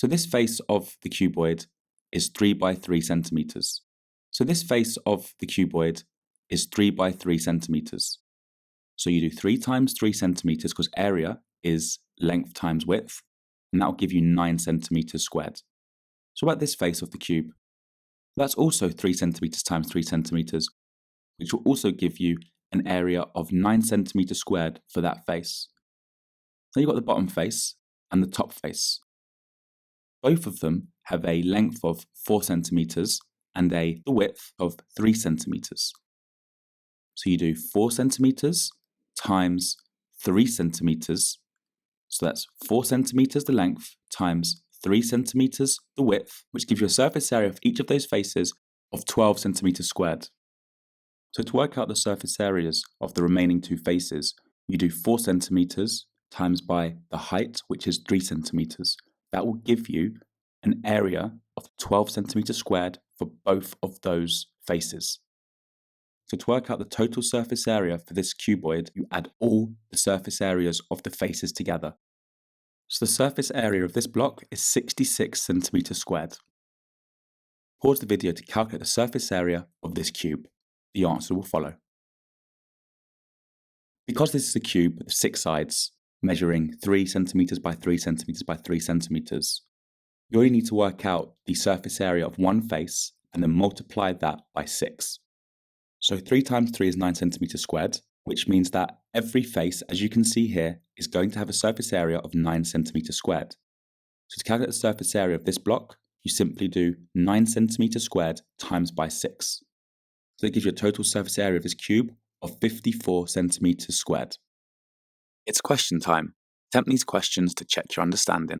So this face of the cuboid is 3 by 3 centimeters. So this face of the cuboid is 3 by 3 centimeters. So you do 3 times 3 centimeters because area is length times width, and that will give you 9 centimeters squared. So what about this face of the cube? That's also 3 centimeters times 3 centimeters, which will also give you an area of 9 centimeters squared for that face. So you've got the bottom face and the top face. Both of them have a length of 4 centimeters and the width of 3 centimeters. So you do 4 centimeters times 3 centimeters. So that's 4 centimeters the length times 3 centimeters the width, which gives you a surface area of each of those faces of 12 centimeters squared. So to work out the surface areas of the remaining two faces, you do 4 centimeters times by the height, which is 3 centimeters. That will give you an area of 12 centimeters squared for both of those faces. So to work out the total surface area for this cuboid, you add all the surface areas of the faces together. So the surface area of this block is 66 centimeters squared. Pause the video to calculate the surface area of this cube. The answer will follow. Because this is a cube with 6 sides, measuring 3 centimeters by 3 centimeters by 3 centimeters, you only need to work out the surface area of one face and then multiply that by 6. So 3 times 3 is 9 centimeters squared, which means that every face, as you can see here, is going to have a surface area of 9 centimeters squared. So to calculate the surface area of this block, you simply do 9 centimeters squared times by 6. So that gives you a total surface area of this cube of 54 centimeters squared. It's question time. Attempt these questions to check your understanding.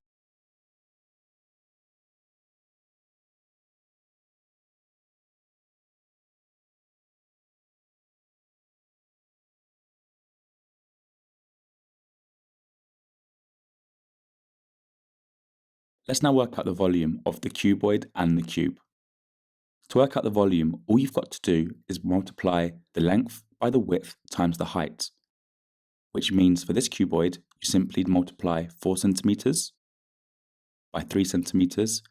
Let's now work out the volume of the cuboid and the cube. To work out the volume, all you've got to do is multiply the length by the width times the height, which means for this cuboid, you simply multiply 4 centimeters by 3 centimeters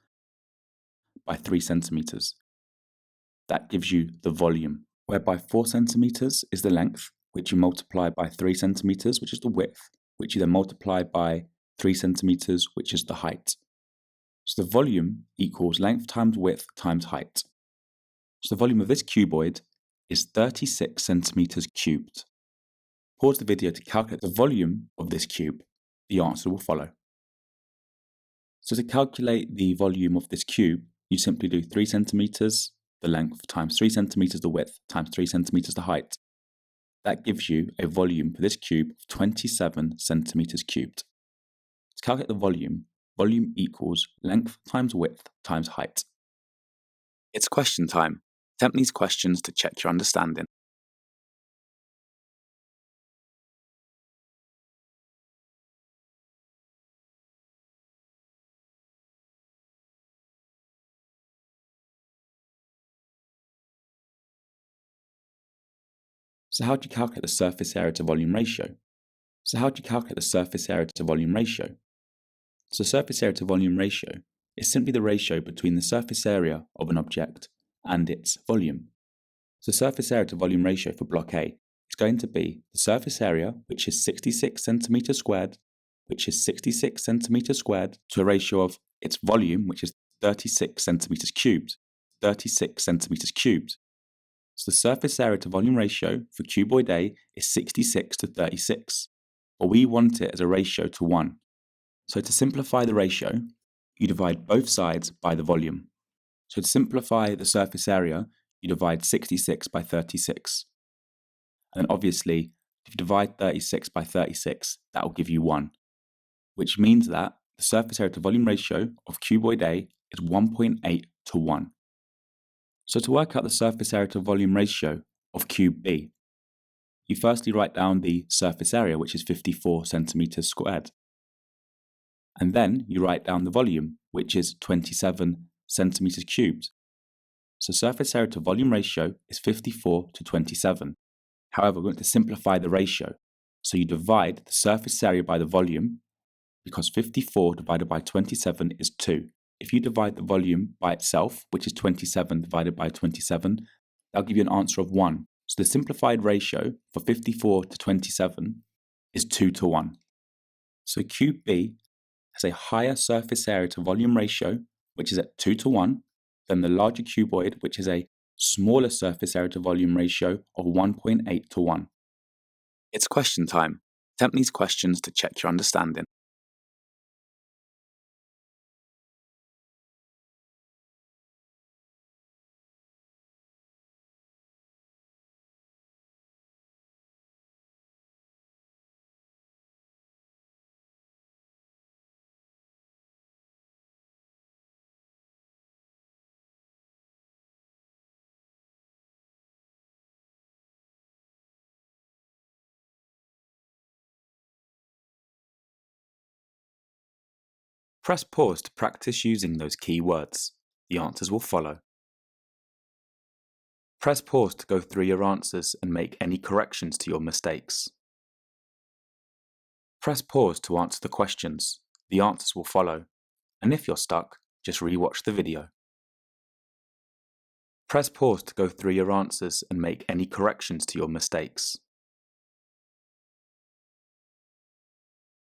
by 3 centimeters. That gives you the volume, whereby 4 centimeters is the length, which you multiply by 3 centimeters, which is the width, which you then multiply by 3 centimeters, which is the height. So the volume equals length times width times height. So the volume of this cuboid is 36 centimeters cubed. Pause the video to calculate the volume of this cube. The answer will follow. So to calculate the volume of this cube, you simply do 3 centimeters the length times 3 centimeters the width times 3 centimeters the height. That gives you a volume for this cube of 27 centimeters cubed. To calculate the volume equals length times width times height. It's question time. Attempt these questions to check your understanding. So how do you calculate the surface area to volume ratio? So surface area to volume ratio is simply the ratio between the surface area of an object and its volume. So surface area to volume ratio for block A is going to be the surface area, which is 66 centimeters squared, to a ratio of its volume, which is 36 centimeters cubed. So the surface area to volume ratio for cuboid A is 66 to 36, but we want it as a ratio to 1. So to simplify the ratio, you divide both sides by the volume. So to simplify the surface area, you divide 66 by 36. And obviously, if you divide 36 by 36, that will give you 1, which means that the surface area to volume ratio of cuboid A is 1.8 to 1. So to work out the surface area to volume ratio of cube B, you firstly write down the surface area, which is 54 centimeters squared. And then you write down the volume, which is 27 centimeters cubed. So surface area to volume ratio is 54 to 27. However, we're going to simplify the ratio. So you divide the surface area by the volume, because 54 divided by 27 is 2. If you divide the volume by itself, which is 27 divided by 27, that'll give you an answer of 1. So the simplified ratio for 54 to 27 is 2 to 1. So cube B has a higher surface area to volume ratio, which is at 2 to 1, than the larger cuboid, which is a smaller surface area to volume ratio of 1.8 to 1. It's question time. Attempt these questions to check your understanding. Press pause to practice using those key words. The answers will follow. Press pause to go through your answers and make any corrections to your mistakes. Press pause to answer the questions. The answers will follow. And if you're stuck, just re-watch the video. Press pause to go through your answers and make any corrections to your mistakes.